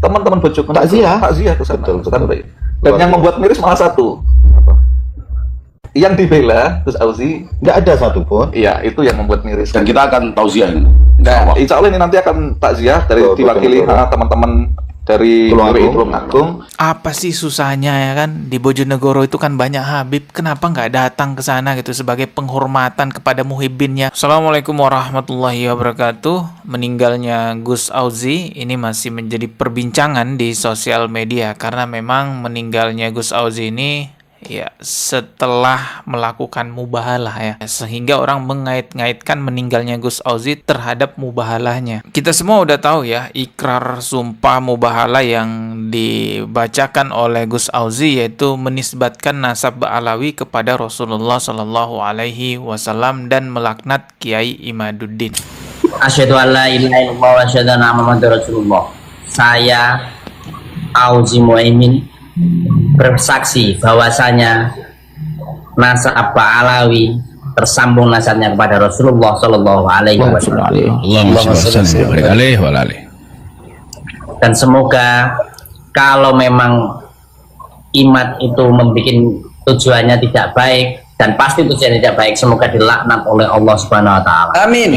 teman-teman Bojoku takziah ke sana. betul. Dan yang membuat miris malah satu. Yang dibela Gus Auzi nggak ada satupun. Iya, itu yang membuat miris. Dan kita akan tausiah ini. Nah, insya Allah ini nanti akan takziah dari diwakili teman-teman dari PWI Tulungagung. Apa sih susahnya ya kan? Di Bojonegoro itu kan banyak Habib. Kenapa nggak datang ke sana gitu sebagai penghormatan kepada muhibbinnya? Assalamualaikum warahmatullahi wabarakatuh. Meninggalnya Gus Auzi ini masih menjadi perbincangan di sosial media karena memang meninggalnya Gus Auzi ini ya setelah melakukan mubahalah ya, sehingga orang mengait-ngaitkan meninggalnya Gus Auzi terhadap mubahalahnya. Kita semua udah tahu ya ikrar sumpah mubahalah yang dibacakan oleh Gus Auzi, yaitu menisbatkan nasab Ba'alawi kepada Rasulullah Shallallahu Alaihi Wasallam dan melaknat Kiai Imaduddin. Asyhadu an la ilaha illallah wa asyhadu anna Muhammadar Rasulullah. Saya Auzi Muaimin bersaksi bahwasanya nasab Ba'alawi tersambung nasabnya kepada Rasulullah Shallallahu Alaihi Wasallam. Dan semoga kalau memang imat itu membuat tujuannya tidak baik, dan pasti tujuannya tidak baik, semoga dilaknat oleh Allah Subhanahu Wa Taala. Amin.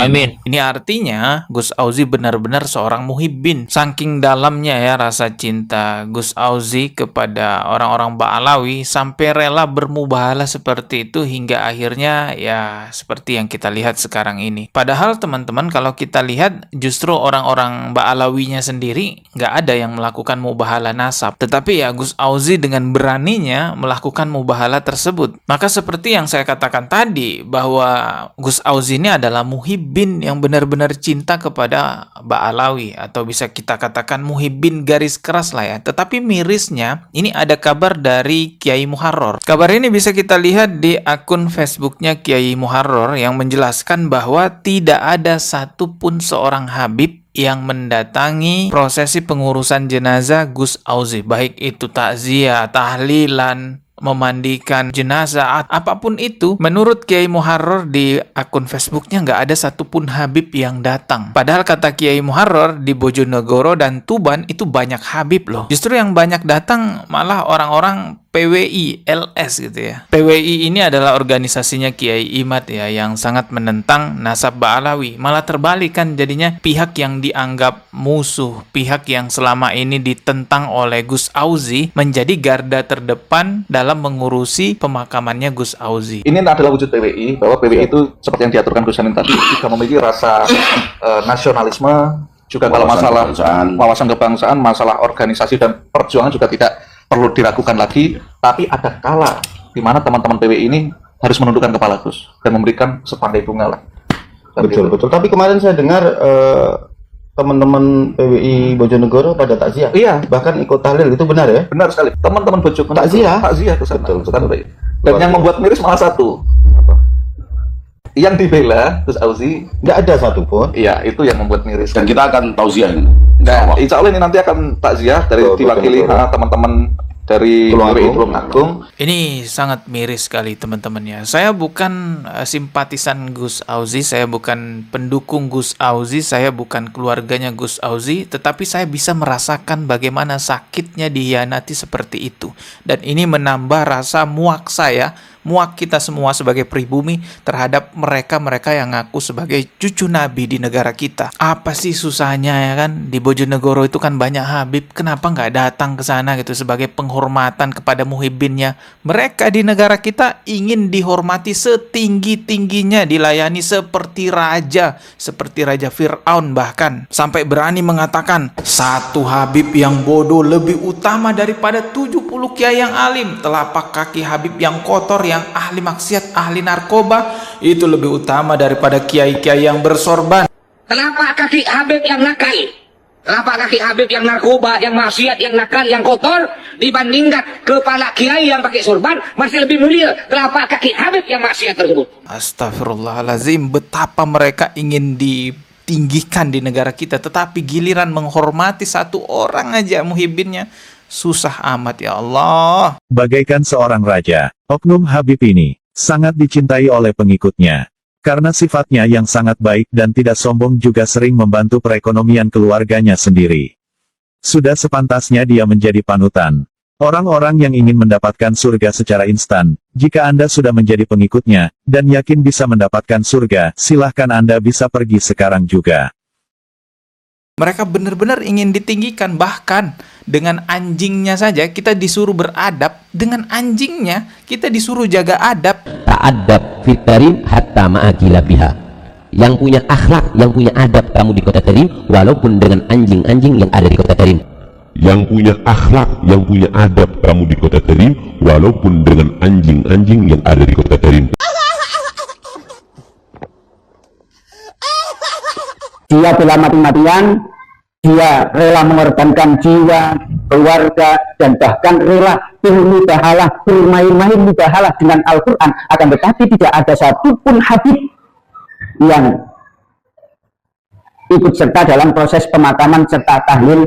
Amin. Ini artinya Gus Auzi benar-benar seorang muhibbin. Saking dalamnya ya rasa cinta Gus Auzi kepada orang-orang Ba'alawi sampai rela bermubahalah seperti itu hingga akhirnya ya seperti yang kita lihat sekarang ini. Padahal teman-teman kalau kita lihat justru orang-orang Ba'alawinya sendiri nggak ada yang melakukan mubahalah nasab. Tetapi ya Gus Auzi dengan beraninya melakukan mubahalah tersebut. Maka seperti yang saya katakan tadi bahwa Gus Auzi ini adalah muhibbin yang benar-benar cinta kepada Ba'alawi, atau bisa kita katakan muhibbin garis keras lah ya. Tetapi mirisnya ini ada kabar dari Kiai Muharrar. Kabar ini bisa kita lihat di akun Facebooknya Kiai Muharrar yang menjelaskan bahwa tidak ada satupun seorang Habib yang mendatangi prosesi pengurusan jenazah Gus Auzi, baik itu takziah, tahlilan, memandikan jenazah, apapun itu. Menurut Kiai Muharrar di akun Facebooknya nggak ada satupun Habib yang datang. Padahal kata Kiai Muharrar di Bojonegoro dan Tuban itu banyak Habib loh. Justru yang banyak datang malah orang-orang PWI LS gitu ya. PWI ini adalah organisasinya Kiai Imad ya, yang sangat menentang nasab Ba'alawi. Malah terbalik kan jadinya, pihak yang dianggap musuh, pihak yang selama ini ditentang oleh Gus Auzi menjadi garda terdepan dalam mengurusi pemakamannya Gus Auzi. Ini adalah wujud PWI, bahwa PWI itu seperti yang diaturkan Gus Hanim tadi juga memiliki rasa nasionalisme, juga kalau masalah wawasan kebangsaan, masalah organisasi dan perjuangan juga tidak perlu diragukan lagi. Tapi ada kala di mana teman-teman PWI ini harus menundukkan kepala Gus dan memberikan setangkai bunga lah. Betul. Tapi kemarin saya dengar teman-teman PWI Bojonegoro pada takziah. Iya, bahkan ikut tahlil, itu benar ya? Benar sekali. Teman-teman Bojoku takziah ke sana. Betul. Dan yang membuat miris malah satu. Yang dibela Gus Auzi nggak ada satupun. Iya, itu yang membuat miris. Dan kita akan tausiah ini. Nah, insya Allah ini nanti akan takziah dari diwakili teman-teman dari PWI Tulungagung. Ini sangat miris sekali teman-teman ya. Saya bukan simpatisan Gus Auzi, saya bukan pendukung Gus Auzi, saya bukan keluarganya Gus Auzi, tetapi saya bisa merasakan bagaimana sakitnya dihianati seperti itu. Dan ini menambah rasa muak saya, muak kita semua sebagai pribumi terhadap mereka-mereka yang ngaku sebagai cucu Nabi di negara kita. Apa sih susahnya ya kan? Di Bojonegoro itu kan banyak Habib. Kenapa nggak datang ke sana gitu sebagai penghormatan kepada muhibbinnya? Mereka di negara kita ingin dihormati setinggi-tingginya, dilayani seperti Raja Fir'aun, bahkan sampai berani mengatakan satu Habib yang bodoh lebih utama daripada 70 kiai yang alim. Telapak kaki Habib yang kotor, yang ahli maksiat, ahli narkoba itu lebih utama daripada kiai-kiai yang bersorban. Telapak kaki Habib yang nakal, telapak kaki Habib yang narkoba, yang maksiat, yang nakal, yang kotor, dibandingkan kepala kiai yang pakai sorban, masih lebih mulia telapak kaki Habib yang maksiat tersebut. Astagfirullahalazim, betapa mereka ingin ditinggikan di negara kita, tetapi giliran menghormati satu orang aja muhibbinnya susah amat ya Allah. Bagaikan seorang raja, oknum Habib ini sangat dicintai oleh pengikutnya. Karena sifatnya yang sangat baik dan tidak sombong, juga sering membantu perekonomian keluarganya sendiri. Sudah sepantasnya dia menjadi panutan. Orang-orang yang ingin mendapatkan surga secara instan, jika Anda sudah menjadi pengikutnya, dan yakin bisa mendapatkan surga, silahkan Anda bisa pergi sekarang juga. Mereka benar-benar ingin ditinggikan, bahkan dengan anjingnya saja kita disuruh beradab, dengan anjingnya kita disuruh jaga adab. Ta'adab fitarim hatta ma'akila biha. Yang punya akhlak, yang punya adab kamu di kota Tarim, walaupun dengan anjing-anjing yang ada di kota Tarim. Yang punya akhlak, yang punya adab kamu di kota Tarim, walaupun dengan anjing-anjing yang ada di kota Tarim. Dia bela mati-matian, dia rela mengorbankan jiwa, keluarga, dan bahkan rela bermubahalah, bermain-main mubahalah dengan Al-Quran. Akan tetapi tidak ada satupun Habib yang ikut serta dalam proses pemakaman serta tahlil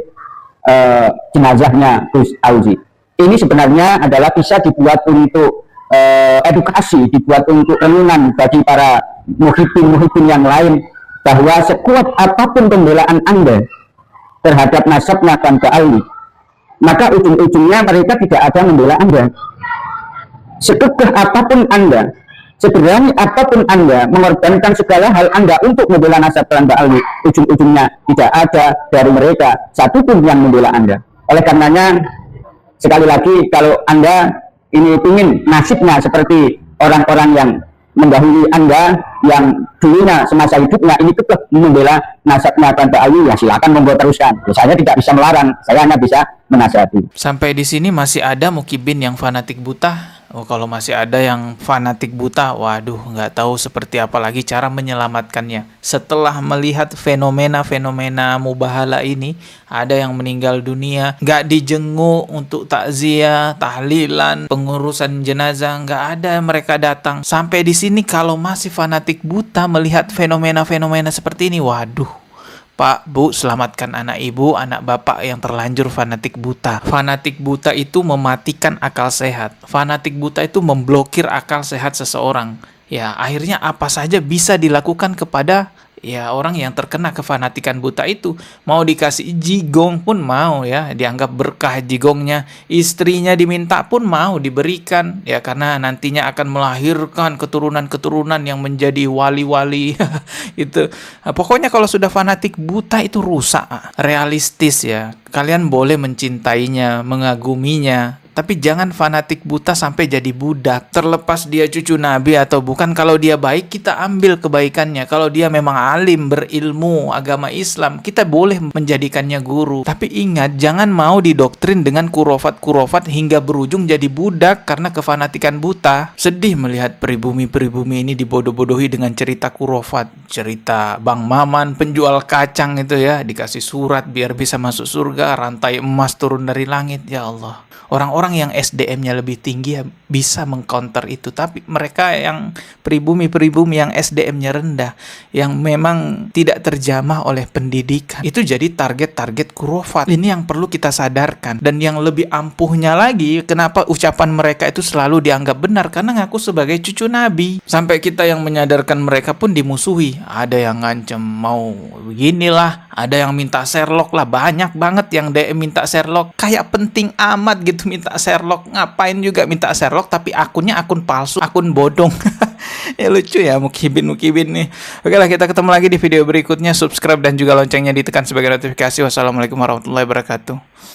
jenazahnya Gus Auzi. Ini sebenarnya adalah bisa dibuat untuk edukasi, dibuat untuk renungan bagi para muhibin-muhibin yang lain, bahwa sekuat apapun pembelaan Anda terhadap nasabnya Banda Ali, maka ujung-ujungnya mereka tidak ada membela Anda. Sekegah apapun Anda, seberani apapun Anda mengorbankan segala hal Anda untuk membela nasab Banda Ali, ujung-ujungnya tidak ada dari mereka satupun yang membela Anda. Oleh karenanya, sekali lagi, kalau Anda ini ingin nasibnya seperti orang-orang yang mendahului Anda, yang dulunya semasa hidupnya ini kekeh membela nasabnya Banda Ali, ya silakan monggo teruskan. Ya, saya tidak bisa melarang, saya hanya bisa menasihati. Sampai di sini masih ada mukibin yang fanatik buta. Oh, kalau masih ada yang fanatik buta, waduh, nggak tahu seperti apa lagi cara menyelamatkannya. Setelah melihat fenomena-fenomena mubahala ini, ada yang meninggal dunia, nggak dijenguk untuk takziah, tahlilan, pengurusan jenazah, nggak ada mereka datang. Sampai di sini kalau masih fanatik buta melihat fenomena-fenomena seperti ini, waduh. Pak, Bu, selamatkan anak ibu, anak bapak yang terlanjur fanatik buta. Fanatik buta itu mematikan akal sehat. Fanatik buta itu memblokir akal sehat seseorang. Ya, akhirnya apa saja bisa dilakukan kepada ya orang yang terkena kefanatikan buta itu. Mau dikasih jigong pun mau, ya, dianggap berkah jigongnya. Istrinya diminta pun mau diberikan, ya, karena nantinya akan melahirkan keturunan-keturunan yang menjadi wali-wali. Itu. Nah, pokoknya kalau sudah fanatik buta itu rusak. Realistis, ya. Kalian boleh mencintainya, mengaguminya, tapi jangan fanatik buta sampai jadi budak. Terlepas dia cucu Nabi atau bukan, kalau dia baik kita ambil kebaikannya. Kalau dia memang alim, berilmu, agama Islam, kita boleh menjadikannya guru. Tapi ingat, jangan mau didoktrin dengan kurofat-kurofat hingga berujung jadi budak karena kefanatikan buta. Sedih melihat pribumi-pribumi ini dibodoh-bodohi dengan cerita kurofat. Cerita Bang Maman, penjual kacang itu, ya, dikasih surat biar bisa masuk surga, rantai emas turun dari langit. Ya Allah. Orang-orang yang SDM-nya lebih tinggi ya bisa mengcounter itu, tapi mereka yang pribumi-pribumi yang SDM-nya rendah, yang memang tidak terjamah oleh pendidikan, itu jadi target-target kurofat. Ini yang perlu kita sadarkan. Dan yang lebih ampuhnya lagi, kenapa ucapan mereka itu selalu dianggap benar? Karena ngaku sebagai cucu Nabi. Sampai kita yang menyadarkan mereka pun dimusuhi. Ada yang ngancem mau beginilah, ada yang minta Sherlock lah, banyak banget yang DM minta Sherlock. Kayak penting amat gitu minta Sherlock. Ngapain juga minta Sherlock tapi akunnya akun palsu, akun bodong. Ya lucu ya mukibin nih. Oke lah, kita ketemu lagi di video berikutnya. Subscribe dan juga loncengnya ditekan sebagai notifikasi. Wassalamualaikum warahmatullahi wabarakatuh.